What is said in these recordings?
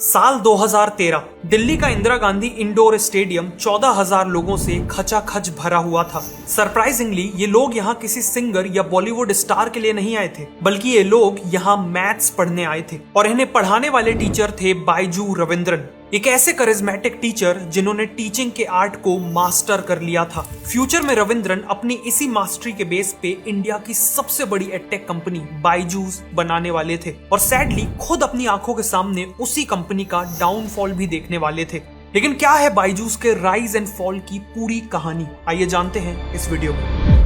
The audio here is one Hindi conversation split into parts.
साल 2013 दिल्ली का इंदिरा गांधी इंडोर स्टेडियम 14,000 लोगों से खचाखच भरा हुआ था। सरप्राइजिंगली ये लोग यहाँ किसी सिंगर या बॉलीवुड स्टार के लिए नहीं आए थे, बल्कि ये लोग यहाँ मैथ्स पढ़ने आए थे और इन्हें पढ़ाने वाले टीचर थे बायजू रविंद्रन, एक ऐसे करिज्मेटिक टीचर जिन्होंने टीचिंग के आर्ट को मास्टर कर लिया था। फ्यूचर में रविंद्रन अपनी इसी मास्टरी के बेस पे इंडिया की सबसे बड़ी एडटेक कंपनी बायजूस बनाने वाले थे और सैडली खुद अपनी आंखों के सामने उसी कंपनी का डाउनफॉल भी देखने वाले थे। लेकिन क्या है बायजूस के राइज एंड फॉल की पूरी कहानी, आइए जानते हैं इस वीडियो में।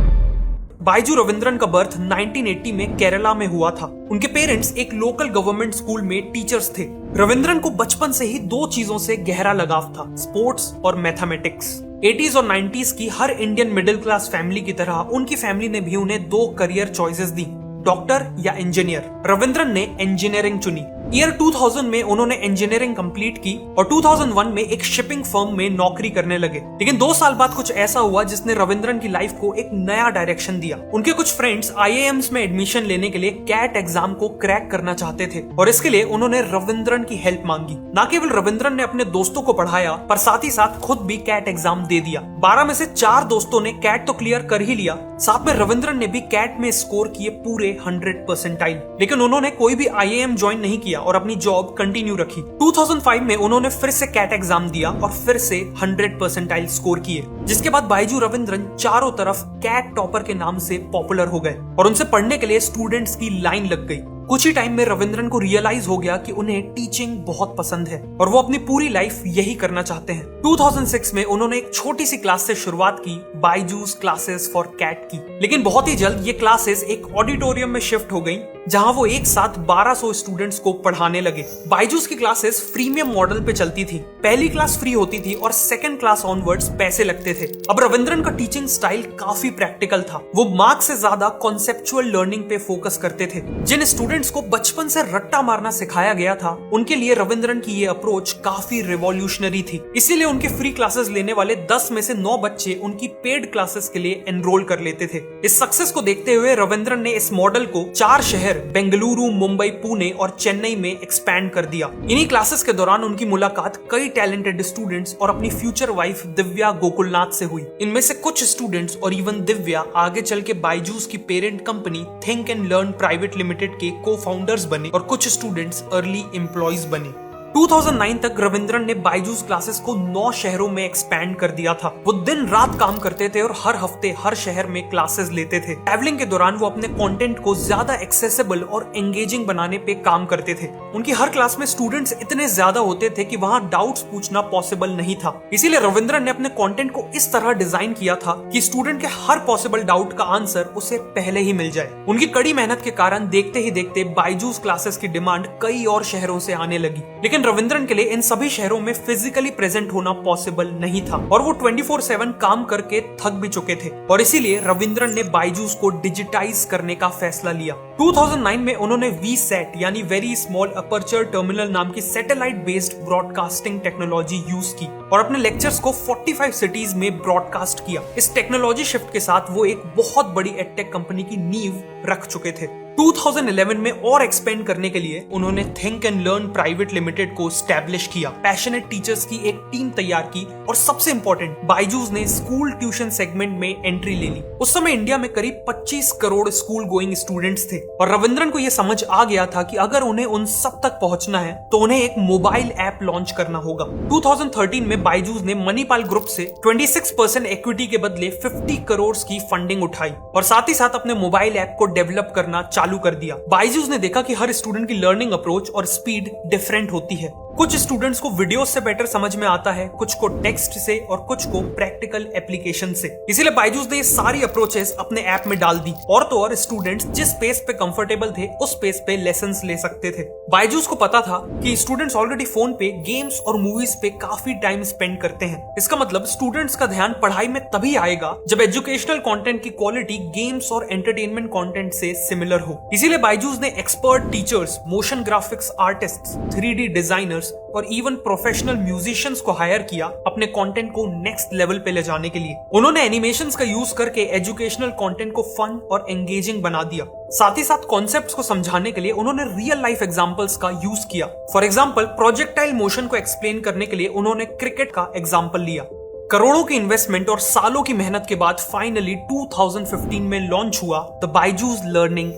बायजू रविंद्रन का बर्थ 1980 में केरला में हुआ था। उनके पेरेंट्स एक लोकल गवर्नमेंट स्कूल में टीचर्स थे। रविंद्रन को बचपन से ही दो चीजों से गहरा लगाव था, स्पोर्ट्स और मैथमेटिक्स। 80s और 90s की हर इंडियन मिडिल क्लास फैमिली की तरह उनकी फैमिली ने भी उन्हें दो करियर चॉइसेस दी, डॉक्टर या इंजीनियर। रविंद्रन ने इंजीनियरिंग चुनी। ईयर 2000 में उन्होंने इंजीनियरिंग कंप्लीट की और 2001 में एक शिपिंग फर्म में नौकरी करने लगे। लेकिन 2 साल बाद कुछ ऐसा हुआ जिसने रविंद्रन की लाइफ को एक नया डायरेक्शन दिया। उनके कुछ फ्रेंड्स IIMs में एडमिशन लेने के लिए कैट एग्जाम को क्रैक करना चाहते थे और इसके लिए उन्होंने रविंद्रन की हेल्प मांगी। न केवल रविंद्रन ने अपने दोस्तों को पढ़ाया पर साथ ही साथ खुद भी कैट एग्जाम दे दिया। 12 में से 4 दोस्तों ने कैट तो क्लियर कर ही लिया, साथ में रविंद्रन ने भी कैट में स्कोर किए पूरे 100 परसेंटाइल। लेकिन उन्होंने कोई भी IIM ज्वाइन नहीं किया और अपनी जॉब कंटिन्यू रखी। 2005 में उन्होंने फिर से कैट एग्जाम दिया और फिर से 100 परसेंटाइल स्कोर किए, जिसके बाद बायजू रविंद्रन चारों तरफ कैट टॉपर के नाम से पॉपुलर हो गए और उनसे पढ़ने के लिए स्टूडेंट्स की लाइन लग गई। कुछ ही टाइम में रविंद्रन को रियलाइज हो गया कि उन्हें टीचिंग बहुत पसंद है और वो अपनी पूरी लाइफ यही करना चाहते हैं। 2006 में उन्होंने एक छोटी सी क्लास से शुरुआत की, बायजूस क्लासेस फॉर कैट की। लेकिन बहुत ही जल्द ये क्लासेस एक ऑडिटोरियम में शिफ्ट हो गई, जहां वो एक साथ 1200 स्टूडेंट्स को पढ़ाने लगे। बायजूस की क्लासेस फ्रीमियम मॉडल पे चलती थी। पहली क्लास फ्री होती थी और सेकंड क्लास ऑनवर्ड्स पैसे लगते थे। अब रविंद्रन का टीचिंग स्टाइल काफी प्रैक्टिकल था। वो मार्क्स से ज्यादा कॉन्सेप्चुअल लर्निंग पे फोकस करते थे। जिन स्टूडेंट्स को बचपन से रट्टा मारना सिखाया गया था, उनके लिए रविंद्रन की ये अप्रोच काफी रिवॉल्यूशनरी थी। इसीलिए उनके फ्री क्लासेस लेने वाले 10 में से 9 बच्चे उनकी पेड क्लासेस के लिए एनरोल कर लेते थे। इस सक्सेस को देखते हुए रविंद्रन ने इस मॉडल को 4 शहर बेंगलुरु, मुंबई, पुणे और चेन्नई में एक्सपैंड कर दिया। इन्हीं क्लासेस के दौरान उनकी मुलाकात कई टैलेंटेड स्टूडेंट्स और अपनी फ्यूचर वाइफ दिव्या गोकुलनाथ से हुई। इनमें से कुछ स्टूडेंट्स और इवन दिव्या आगे चल के बायजूस की parent company think and learn private limited के को-फाउंडर्स बने और कुछ स्टूडेंट्स अर्ली एम्प्लॉयज बने। 2009 तक रविंद्रन ने बायजूस क्लासेस को 9 शहरों में एक्सपैंड कर दिया था। वो दिन रात काम करते थे और हर हफ्ते हर शहर में क्लासेस लेते थे। ट्रैवलिंग के दौरान वो अपने कंटेंट को ज्यादा एक्सेसिबल और एंगेजिंग बनाने पे काम करते थे। उनकी हर क्लास में स्टूडेंट्स इतने ज्यादा होते थे कि वहाँ डाउट्स पूछना पॉसिबल नहीं था। इसीलिए रविंद्रन ने अपने कंटेंट को इस तरह डिजाइन किया था कि स्टूडेंट के हर पॉसिबल डाउट का आंसर उसे पहले ही मिल जाए। उनकी कड़ी मेहनत के कारण देखते ही देखते बायजूस क्लासेस की डिमांड कई और शहरों से आने लगी। लेकिन रविंद्रन के लिए इन सभी शहरों में फिजिकली प्रेजेंट होना पॉसिबल नहीं था और वो 24/7 काम करके थक भी चुके थे और इसीलिए रविंद्रन ने बायजूस को डिजिटाइज करने का फैसला लिया। 2009 में उन्होंने VSAT यानी वेरी स्मॉल अपर्चर टर्मिनल नाम की satellite based broadcasting technology use की और अपने लेक्चर्स को 45 सिटीज में ब्रॉडकास्ट किया। इस टेक्नोलॉजी शिफ्ट के साथ वो एक बहुत बड़ी एडटेक कंपनी की नींव रख चुके थे। 2011 में और एक्सपेंड करने के लिए उन्होंने think and learn private limited को स्टैब्लिश किया, पैशनेट टीचर्स की एक टीम तैयार की और सबसे इंपॉर्टेंट बायजूस ने स्कूल ट्यूशन सेगमेंट में एंट्री ले ली। उस समय इंडिया में करीब 25 करोड़ स्कूल गोइंग स्टूडेंट्स थे और रविंद्रन को यह समझ आ गया था कि अगर उन्हें उन सब तक पहुंचना है तो उन्हें एक मोबाइल ऐप लॉन्च करना होगा। 2013 में बायजूस ने मणिपाल ग्रुप से 26% इक्विटी के बदले 50 करोड़ की फंडिंग उठाई और साथ ही साथ अपने मोबाइल ऐप को डेवलप करना चालू कर दिया। बायजूस ने देखा कि हर स्टूडेंट की लर्निंग अप्रोच और स्पीड डिफरेंट होती है। कुछ स्टूडेंट्स को वीडियो से बेटर समझ में आता है, कुछ को टेक्स्ट से और कुछ को प्रैक्टिकल एप्लीकेशन से। इसीलिए बायजूस ने ये सारी अप्रोचेस अपने ऐप में डाल दी और तो और स्टूडेंट्स जिस स्पेस पे कंफर्टेबल थे उस स्पेस पे लेसन्स ले सकते थे। बायजूस को पता था कि स्टूडेंट्स ऑलरेडी फोन पे गेम्स और मूवीज पे काफी टाइम स्पेंड करते हैं। इसका मतलब स्टूडेंट्स का ध्यान पढ़ाई में तभी आएगा जब एजुकेशनल कंटेंट की क्वालिटी गेम्स और एंटरटेनमेंट कंटेंट से सिमिलर हो। इसीलिए बायजूस ने expert teachers, motion graphics artist, 3D designer designers और इवन प्रोफेशनल म्यूजिशियंस को हायर किया अपने कंटेंट को नेक्स्ट लेवल पे ले जाने के लिए। उन्होंने एनिमेशंस का यूज करके एजुकेशनल कंटेंट को फन और एंगेजिंग बना दिया। साथ ही साथ कॉन्सेप्ट्स को समझाने के लिए उन्होंने रियल लाइफ एग्जांपल्स का यूज किया। फॉर एग्जांपल, प्रोजेक्टाइल मोशन को एक्सप्लेन करने के लिए उन्होंने क्रिकेट का एग्जांपल लिया। करोड़ों की इन्वेस्टमेंट और सालों की मेहनत के बाद फाइनली 2015 में लॉन्च हुआ द बायजूस लर्निंग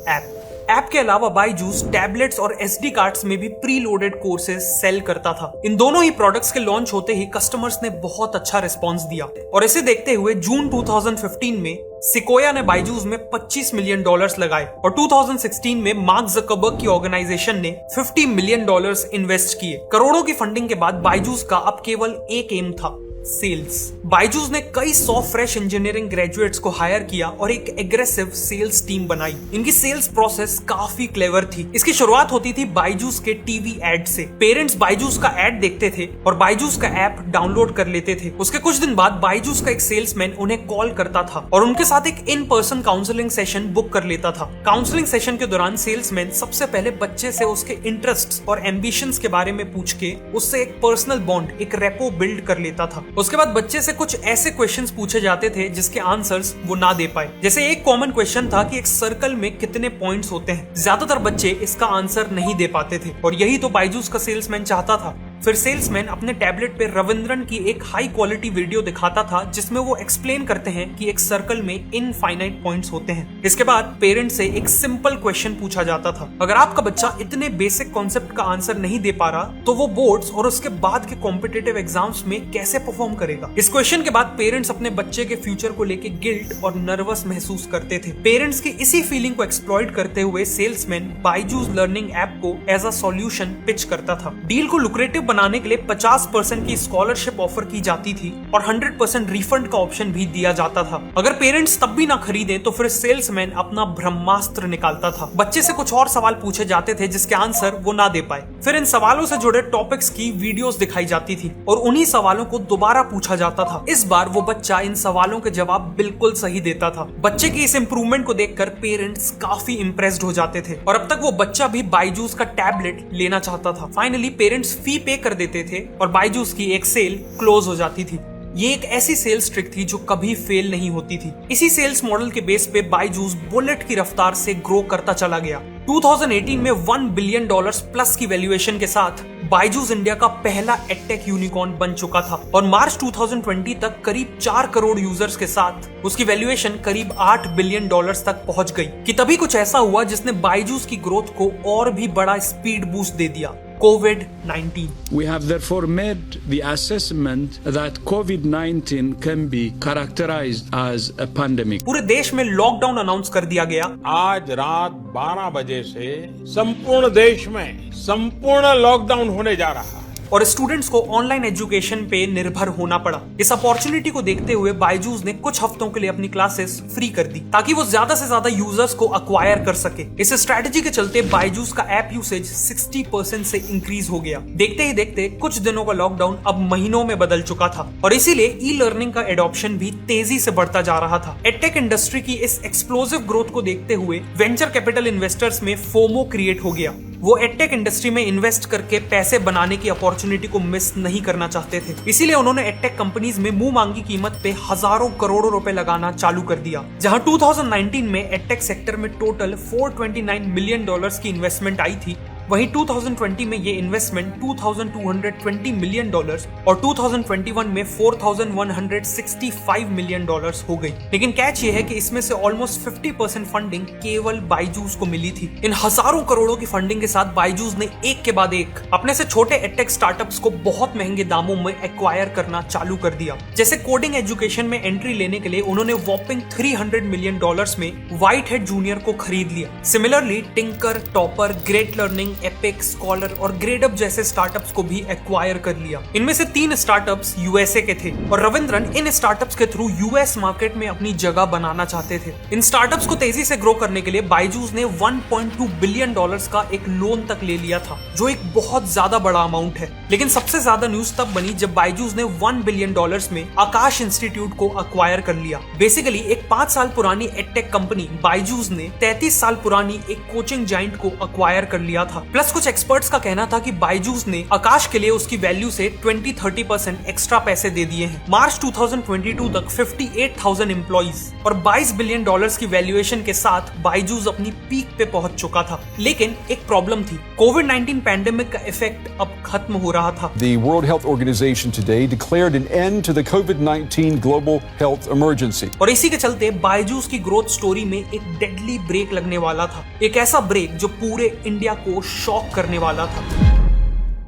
ऐप के अलावा बायजूस टैबलेट्स और एसडी कार्ड्स में भी प्री लोडेड कोर्सेज सेल करता था। इन दोनों ही प्रोडक्ट्स के लॉन्च होते ही कस्टमर्स ने बहुत अच्छा रिस्पांस दिया और इसे देखते हुए जून 2015 में सिकोया ने बायजूस में $25 मिलियन लगाए और 2016 में मार्क ज़करबर्ग की ऑर्गेनाइजेशन ने $50 मिलियन इन्वेस्ट किए। करोड़ों की फंडिंग के बाद बायजूस का अब केवल एक एम था, सेल्स। बायजूस ने कई 100 फ्रेश इंजीनियरिंग ग्रेजुएट्स को हायर किया और एक एग्रेसिव सेल्स टीम बनाई। इनकी सेल्स प्रोसेस काफी क्लेवर थी। इसकी शुरुआत होती थी बायजूस के टीवी एड से। पेरेंट्स बायजूस का एड देखते थे और बायजूस का ऐप डाउनलोड कर लेते थे। उसके कुछ दिन बाद बायजूस का एक सेल्समैन उन्हें कॉल करता था और उनके साथ एक in person counselling session book कर लेता था। काउंसलिंग सेशन के दौरान सेल्समैन सबसे पहले बच्चे से उसके इंटरेस्ट्स और एम्बिशंस के बारे में पूछ के उससे एक पर्सनल बॉन्ड, एक रेपो बिल्ड कर लेता था। उसके बाद बच्चे से कुछ ऐसे क्वेश्चंस पूछे जाते थे जिसके आंसर्स वो ना दे पाए। जैसे एक कॉमन क्वेश्चन था कि एक सर्कल में कितने पॉइंट्स होते हैं। ज्यादातर बच्चे इसका आंसर नहीं दे पाते थे और यही तो बायजूस का सेल्समैन चाहता था। फिर सेल्समैन अपने टैबलेट पे रविंद्रन की एक हाई क्वालिटी वीडियो दिखाता था जिसमें वो एक्सप्लेन करते हैं कि एक सर्कल में इनफाइनाइट पॉइंट्स होते हैं। इसके बाद पेरेंट से एक सिंपल क्वेश्चन पूछा जाता था, अगर आपका बच्चा इतने बेसिक कॉन्सेप्ट का आंसर नहीं दे पा रहा तो वो बोर्ड्स और उसके बाद के कॉम्पिटिटिव एग्जाम्स में कैसे परफॉर्म करेगा। इस क्वेश्चन के बाद पेरेंट्स अपने बच्चे के फ्यूचर को लेके गिल्ट और नर्वस महसूस करते थे। पेरेंट्स की इसी फीलिंग को एक्सप्लॉइट करते हुए सेल्समैन बायजूस लर्निंग ऐप को एज अ सॉल्यूशन पिच करता था। डील को लुक्रेटिव बनाने के लिए 50% की स्कॉलरशिप ऑफर की जाती थी और 100% रिफंड का ऑप्शन भी दिया जाता था। अगर पेरेंट्स तब भी ना खरीदें तो फिर सेल्समैन अपना ब्रह्मास्त्र निकालता था। बच्चे से कुछ और सवाल पूछे जाते थे जिसके आंसर वो ना दे पाए। फिर इन सवालों से जुड़े टॉपिक्स की वीडियोस दिखाई जाती थी और उन्हीं सवालों को दोबारा पूछा जाता था। इस बार वो बच्चा इन सवालों के जवाब बिल्कुल सही देता था। बच्चे की इस इंप्रूवमेंट को देखकर पेरेंट्स काफी इंप्रेस्ड हो जाते थे और अब तक वो बच्चा भी बायजूस का टैबलेट लेना चाहता था। फाइनली पेरेंट्स फी पे कर देते थे और बायजूस की एक सेल क्लोज हो जाती थी। ये एक ऐसी सेल्स ट्रिक थी जो कभी फेल नहीं होती थी। इसी सेल्स मॉडल के बेस पे बायजूस बुलेट की रफ्तार से ग्रो करता चला गया। 2018 में $1 बिलियन प्लस की वैल्यूएशन के साथ बायजूस इंडिया का पहला एडटेक यूनिकॉर्न बन चुका था और मार्च 2020 तक करीब 4 करोड़ यूजर्स के साथ उसकी वैल्यूएशन करीब $8 बिलियन तक पहुंच गई। कि तभी कुछ ऐसा हुआ जिसने बायजूस की ग्रोथ को और भी बड़ा स्पीड बूस्ट दे दिया, COVID-19. We have therefore made the assessment that COVID-19 can be characterized as a pandemic. पूरे देश में लॉकडाउन अनाउंस कर दिया गया। आज रात 12 बजे से संपूर्ण देश में संपूर्ण लॉकडाउन होने जा रहा है और स्टूडेंट्स को ऑनलाइन एजुकेशन पे निर्भर होना पड़ा। इस अपॉर्चुनिटी को देखते हुए बायजूस ने कुछ हफ्तों के लिए अपनी क्लासेस फ्री कर दी ताकि वो ज्यादा से ज्यादा यूजर्स को अक्वायर कर सके। इस स्ट्रेटजी के चलते बायजूस का ऐप यूसेज 60% से इंक्रीज हो गया। देखते ही देखते कुछ दिनों का लॉकडाउन अब महीनों में बदल चुका था और इसीलिए ई लर्निंग का एडॉप्शन भी तेजी से बढ़ता जा रहा था। एडटेक इंडस्ट्री की इस एक्सप्लोसिव ग्रोथ को देखते हुए वेंचर कैपिटल इन्वेस्टर्स में फोमो क्रिएट हो गया। वो एडटेक इंडस्ट्री में इन्वेस्ट करके पैसे बनाने की अपॉर्चुनिटी को मिस नहीं करना चाहते थे। इसीलिए उन्होंने एडटेक कंपनीज में मुंह मांगी कीमत पे हजारों करोड़ों रुपए लगाना चालू कर दिया। जहां 2019 में एडटेक सेक्टर में टोटल $429 मिलियन की इन्वेस्टमेंट आई थी, वहीं 2020 में ये इन्वेस्टमेंट $2,220 मिलियन और 2021 में $4,165 मिलियन हो गई। लेकिन कैच ये है कि इसमें से ऑलमोस्ट 50% फंडिंग केवल बायजूस को मिली थी। इन हजारों करोड़ों की फंडिंग के साथ बायजूस ने एक के बाद एक अपने से छोटे एडटेक स्टार्टअप्स को बहुत महंगे दामों में एक्वायर करना चालू कर दिया। जैसे कोडिंग एजुकेशन में एंट्री लेने के लिए उन्होंने वॉपिंग $300 मिलियन में व्हाइट हेड जूनियर को खरीद लिया। Similarly tinker, topper, great learning, epic, scholar और ग्रेडअप जैसे स्टार्टअप्स को भी एक्वायर कर लिया। इनमें से 3 स्टार्टअप्स यूएसए के थे और रविंद्रन इन स्टार्टअप्स के थ्रू यूएस मार्केट में अपनी जगह बनाना चाहते थे। इन स्टार्टअप्स को तेजी से ग्रो करने के लिए बायजूस ने $1.2 बिलियन का एक लोन तक ले लिया था, जो एक बहुत ज्यादा बड़ा अमाउंट है। लेकिन सबसे ज्यादा न्यूज तब बनी जब बायजूस ने $1 बिलियन में आकाश इंस्टीट्यूट को एक्वायर कर लिया। बेसिकली एक 5 साल पुरानी एडटेक कंपनी बायजूस ने 33 साल पुरानी एक कोचिंग जाइंट को एक्वायर कर लिया था। प्लस कुछ एक्सपर्ट्स का कहना था कि बायजूस ने आकाश के लिए उसकी वैल्यू से 20-30% एक्स्ट्रा पैसे दे दिए हैं। मार्च 2022 तक 58,000 एम्प्लॉइज और $22 बिलियन की वैल्यूएशन के साथ बायजूस अपनी पीक पे पहुंच चुका था। लेकिन एक प्रॉब्लम थी, कोविड-19 पैंडेमिक का इफेक्ट अब खत्म हो रहा था। The World Health Organization today declared an end to the COVID-19 global health emergency. और इसी के चलते बायजूस की ग्रोथ स्टोरी में एक डेडली ब्रेक लगने वाला था, एक ऐसा ब्रेक जो पूरे इंडिया को शॉक करने वाला था।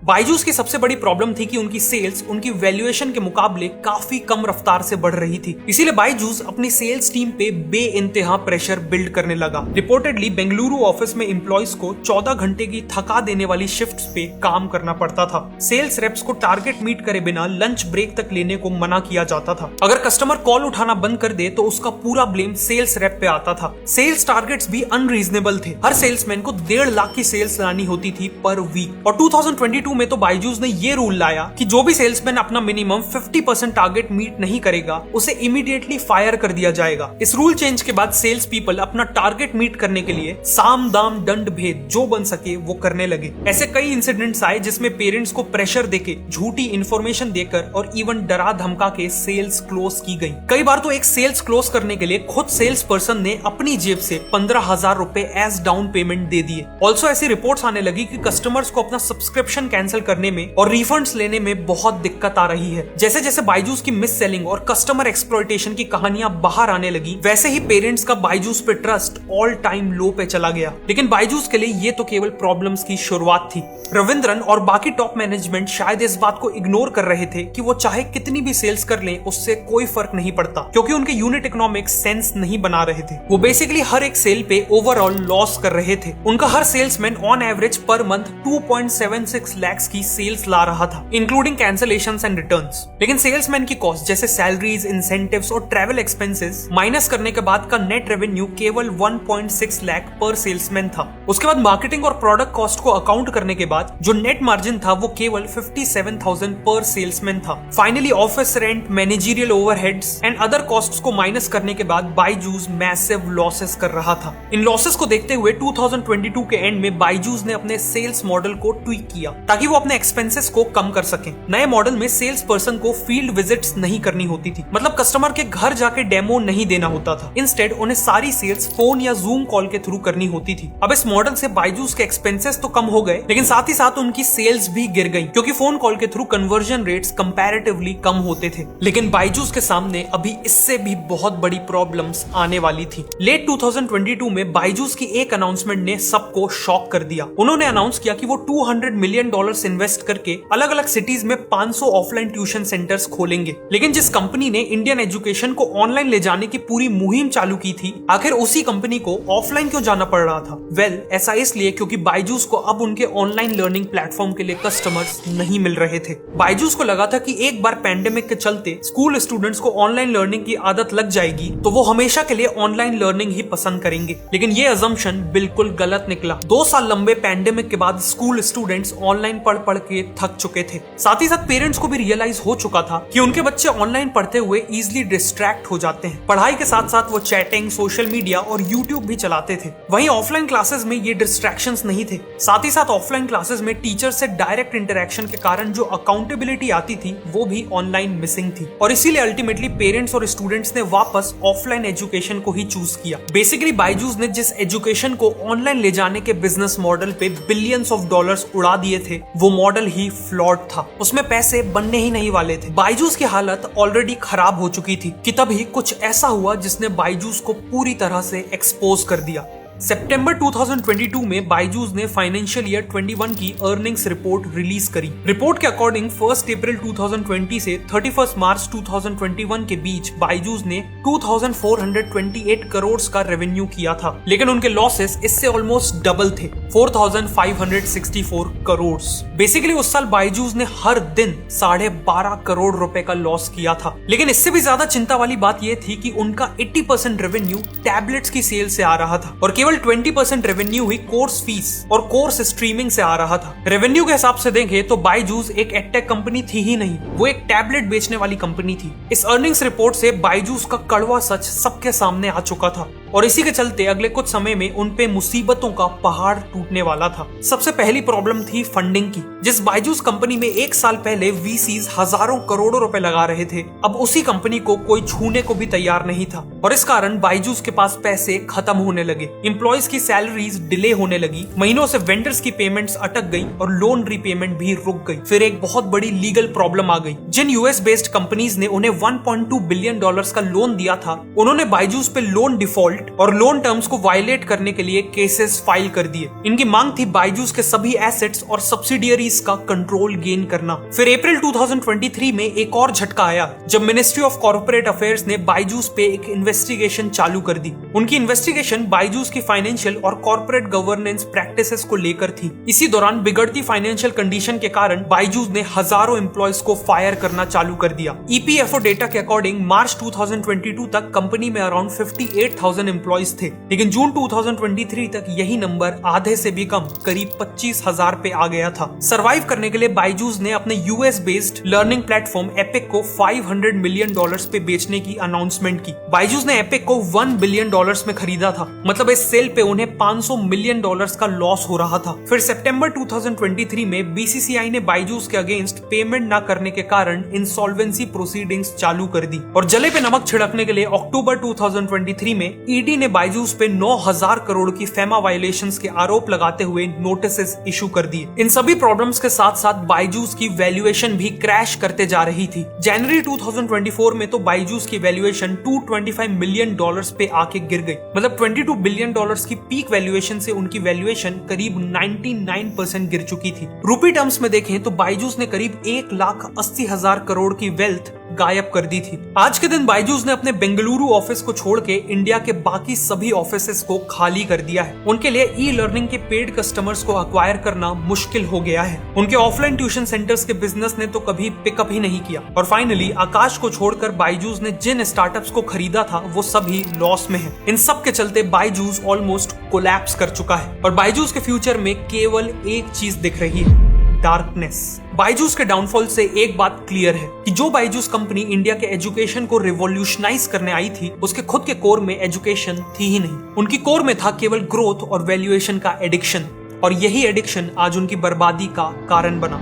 बायजूस की सबसे बड़ी प्रॉब्लम थी कि उनकी सेल्स उनकी वैल्यूएशन के मुकाबले काफी कम रफ्तार से बढ़ रही थी। इसीलिए बायजूस अपनी सेल्स टीम पे बेइंतहा प्रेशर बिल्ड करने लगा। रिपोर्टेडली बेंगलुरु ऑफिस में एम्प्लॉइज को 14 घंटे की थका देने वाली शिफ्ट्स पे काम करना पड़ता था। सेल्स रेप्स को टारगेट मीट करे बिना लंच ब्रेक तक लेने को मना किया जाता था। अगर कस्टमर कॉल उठाना बंद कर दे तो उसका पूरा ब्लेम सेल्स रेप पे आता था। सेल्स टारगेट्स भी अनरीजनेबल थे। हर सेल्समैन को 1.5 लाख की सेल्स लानी होती थी पर वीक। और 2022 में तो बायजूस ने ये रूल लाया कि जो भी सेल्समैन अपना मिनिमम 50% टारगेट मीट नहीं करेगा उसे इमीडिएटली फायर कर दिया जाएगा। इस रूल चेंज के बाद सेल्स पीपल अपना टारगेट मीट करने के लिए साम दाम दंड भेद जो बन सके वो करने लगे। ऐसे कई इंसिडेंट्स आए जिसमें पेरेंट्स को प्रेशर देके, झूठी इंफॉर्मेशन देकर और इवन डरा धमका के सेल्स क्लोज की गई। कई बार तो एक सेल्स क्लोज करने के लिए खुद सेल्स पर्सन ने अपनी जेब से 15,000 रुपए एज डाउन पेमेंट दे दिए। ऑल्सो ऐसी रिपोर्ट्स आने लगी कि कस्टमर्स को अपना सब्सक्रिप्शन कैंसिल करने में और रिफंड्स लेने में बहुत दिक्कत आ रही है। जैसे जैसे बायजूस की मिस सेलिंग और कस्टमर एक्सप्लॉयटेशन की कहानियां बाहर आने लगी, वैसे ही पेरेंट्स का बायजूस पे ट्रस्ट ऑल टाइम लो पे चला गया। लेकिन बायजूस के लिए ये तो केवल प्रॉब्लम्स की शुरुआत थी। रविंद्रन और बाकी टॉप मैनेजमेंट शायद इस बात को इग्नोर कर रहे थे कि वो चाहे कितनी भी सेल्स कर लें उससे कोई फर्क नहीं पड़ता, क्योंकि उनके यूनिट इकोनॉमिक्स सेंस नहीं बना रहे थे। वो बेसिकली हर एक सेल पे ओवरऑल लॉस कर रहे थे। उनका हर salesman on average per month 2.76 lakh की सेल्स ला रहा था, इंक्लूडिंग कैंसलेशंस एंड रिटर्न्स। लेकिन सेल्समैन की कॉस्ट जैसे सैलरीज, इंसेंटिव्स और ट्रैवल एक्सपेंसेस माइनस करने के बाद का नेट रेवेन्यू केवल 1.6 लाख पर सेल्समैन था। उसके बाद मार्केटिंग और प्रोडक्ट कॉस्ट को अकाउंट करने के बाद जो नेट मार्जिन था वो केवल 57,000 पर सेल्समैन था। Finally office rent, managerial overheads and other costs को माइनस करने के बाद बायजूस मैसिव लॉसेस कर रहा था। इन लॉसेस को देखते हुए 2022 के एंड में बायजूस ने अपने सेल्स मॉडल को ट्वीक किया ताकि वो अपने एक्सपेंसेस को कम कर सकें। नए मॉडल में सेल्स पर्सन को फील्ड विजिट्स नहीं करनी होती थी, मतलब कस्टमर के घर जाके डेमो नहीं देना होता था। इंस्टेड उन्हें सारी सेल्स फोन या जूम कॉल के थ्रू करनी होती थी। अब इस मॉडल से बायजूस के एक्सपेंसेस तो कम हो गए, लेकिन साथ ही साथ उनकी सेल्स भी गिर गई, क्योंकि फोन कॉल के थ्रू कन्वर्जन रेट्स कंपैरेटिवली कम होते थे। लेकिन बायजूस के सामने अभी इससे भी बहुत बड़ी प्रॉब्लम्स आने वाली थी। लेट 2022 में बायजूस की एक अनाउंसमेंट ने सबको शॉक कर दिया। उन्होंने अनाउंस किया कि वो $200 मिलियन इन्वेस्ट करके अलग अलग सिटीज में 500 ऑफलाइन ट्यूशन सेंटर्स खोलेंगे। लेकिन जिस कंपनी ने इंडियन एजुकेशन को ऑनलाइन ले जाने की पूरी मुहिम चालू की थी, आखिर उसी कंपनी को ऑफलाइन क्यों जाना पड़ रहा था? वेल, ऐसा इसलिए क्योंकि बायजूस को अब उनके ऑनलाइन लर्निंग प्लेटफॉर्म के लिए कस्टमर्स नहीं मिल रहे थे। बायजूस को लगा था कि एक बार पैंडेमिक के चलते स्कूल स्टूडेंट्स को ऑनलाइन लर्निंग की आदत लग जाएगी तो वो हमेशा के लिए ऑनलाइन लर्निंग ही पसंद करेंगे। लेकिन ये अजम्पशन बिल्कुल गलत निकला। 2 साल लंबे पैंडेमिक के बाद स्कूल स्टूडेंट्स ऑनलाइन पढ़ के थक चुके थे। साथ ही साथ पेरेंट्स को भी रियलाइज हो चुका था कि उनके बच्चे ऑनलाइन पढ़ते हुए इजीली डिस्ट्रैक्ट हो जाते हैं। पढ़ाई के साथ साथ वो चैटिंग, सोशल मीडिया और यूट्यूब भी चलाते थे। वहीं ऑफलाइन क्लासेस में ये डिस्ट्रैक्शंस नहीं थे। साथ ही साथ ऑफलाइन क्लासेस में टीचर से डायरेक्ट इंटरेक्शन के कारण जो अकाउंटेबिलिटी आती थी वो भी ऑनलाइन मिसिंग थी। और इसीलिए अल्टीमेटली पेरेंट्स और स्टूडेंट्स ने वापस ऑफलाइन एजुकेशन को ही चूज किया। बेसिकली बायजूस ने जिस एजुकेशन को ऑनलाइन ले जाने के बिजनेस मॉडल पे बिलियंस ऑफ डॉलर्स उड़ा दिए थे, वो मॉडल ही फ्लॉड था। उसमें पैसे बनने ही नहीं वाले थे। बायजूस की हालत ऑलरेडी खराब हो चुकी थी कि तभी कुछ ऐसा हुआ जिसने बायजूस को पूरी तरह से एक्सपोज कर दिया। सितंबर 2022 में बायजूस ने फाइनेंशियल ईयर 21 की अर्निंग्स रिपोर्ट रिलीज करी। रिपोर्ट के अकॉर्डिंग 1 अप्रैल 2020 से 31 मार्च 2021 के बीच बायजूस ने 2428 करोड़ का रेवेन्यू किया था, लेकिन उनके लॉसेस इससे ऑलमोस्ट डबल थे, 4564 करोड़। बेसिकली उस साल बायजूस ने हर दिन 12.5 करोड़ रुपए का लॉस किया था। लेकिन इससे भी ज्यादा चिंता वाली बात यह थी कि उनका 80% रेवेन्यू टैबलेट्स की सेल से आ रहा था और केवल 20% रेवेन्यू ही कोर्स फीस और कोर्स स्ट्रीमिंग से आ रहा था। रेवेन्यू के हिसाब से देखें तो बायजूस एक एडटेक कंपनी थी ही नहीं, वो एक टैबलेट बेचने वाली कंपनी थी। इस अर्निंग्स रिपोर्ट से बायजूस का कड़वा सच सबके सामने आ चुका था। और इसी के चलते अगले कुछ समय में उन पे मुसीबतों का पहाड़ टूटने वाला था। सबसे पहली प्रॉब्लम थी फंडिंग की। जिस बायजूस कंपनी में 1 साल पहले वीसीज हजारों करोड़ों रुपए लगा रहे थे, अब उसी कंपनी को कोई छूने को भी तैयार नहीं था और इस कारण बायजूस के पास पैसे खत्म होने लगे। एम्प्लॉइज की सैलरीज डिले होने लगी, महीनों से वेंडर्स की पेमेंट्स अटक गई और लोन रीपेमेंट भी रुक गई। फिर एक बहुत बड़ी लीगल प्रॉब्लम आ गई। जिन यूएस बेस्ड कंपनीज ने उन्हें $1.2 बिलियन का लोन दिया था, उन्होंने बायजूस पे लोन डिफॉल्ट और लोन टर्म्स को वायलेट करने के लिए केसेस फाइल कर दिए। इनकी मांग थी बायजूस के सभी एसेट्स और सब्सिडियरीज का कंट्रोल गेन करना। फिर अप्रैल 2023 में एक और झटका आया जब मिनिस्ट्री ऑफ कॉर्पोरेट अफेयर्स ने बायजूस पे एक इन्वेस्टिगेशन चालू कर दी। उनकी इन्वेस्टिगेशन बायजूस की फाइनेंशियल और कॉर्पोरेट गवर्नेंस प्रैक्टिसेस को लेकर थी। इसी दौरान बिगड़ती फाइनेंशियल कंडीशन के कारण बायजूस ने हजारों एम्प्लॉयज को फायर करना चालू कर दिया। ईपीएफओ डेटा के अकॉर्डिंग मार्च 2022 तक कंपनी में अराउंड 58,000 एम्प्लॉयज थे, लेकिन जून 2023 तक यही नंबर आधे से भी कम, करीब 25,000 पे आ गया था। सरवाइव करने के लिए बायजूस ने अपने US based learning platform epic को $500 मिलियन पे बेचने की अनाउंसमेंट की। बायजूस ने एपिक को $1 बिलियन में खरीदा था, मतलब इस सेल पे उन्हें $500 मिलियन का लॉस हो रहा था। फिर सितंबर 2023 में बीसीसीआई ने बायजूस के अगेंस्ट पेमेंट न करने के कारण इंसॉल्वेंसी प्रोसीडिंग्स चालू कर दी और जले पे नमक छिड़कने के लिए अक्टूबर 2023 में ईडी ने बायजूस पे 9,000 करोड़ की फेमा वायलेशंस के आरोप लगाते हुए नोटिसेस इशू कर दिए। इन सभी प्रॉब्लम्स के साथ साथ बायजूस की वैल्यूएशन भी क्रैश करते जा रही थी। जनवरी 2024 में तो बायजूस की वैल्यूएशन $225 मिलियन पे आके गिर गई, मतलब $22 बिलियन की पीक वैल्यूएशन से उनकी वैल्यूएशन करीब 99% गिर चुकी थी। रूपी टर्म्स में देखें तो बायजूस ने करीब 1,80,000 करोड़ की वेल्थ गायब कर दी थी। आज के दिन बायजूस ने अपने बेंगलुरु ऑफिस को छोड़ के इंडिया के बाकी सभी ऑफिसेस को खाली कर दिया है। उनके लिए ई लर्निंग के पेड कस्टमर्स को अक्वायर करना मुश्किल हो गया है। उनके ऑफलाइन ट्यूशन सेंटर्स के बिजनेस ने तो कभी पिकअप ही नहीं किया और फाइनली आकाश को छोड़कर बायजूस ने जिन स्टार्टअप्स को खरीदा था वो सभी लॉस में है। इन सब के चलते बायजूस ऑलमोस्ट कोलैप्स कर चुका है और बायजूस के फ्यूचर में केवल एक चीज दिख रही है, डार्कनेस। बायजूस के डाउनफॉल से एक बात क्लियर है कि जो बायजूस कंपनी इंडिया के एजुकेशन को रिवॉल्यूशनाइज करने आई थी, उसके खुद के कोर में एजुकेशन थी ही नहीं। उनकी कोर में था केवल ग्रोथ और वैल्यूएशन का एडिक्शन, और यही एडिक्शन आज उनकी बर्बादी का कारण बना।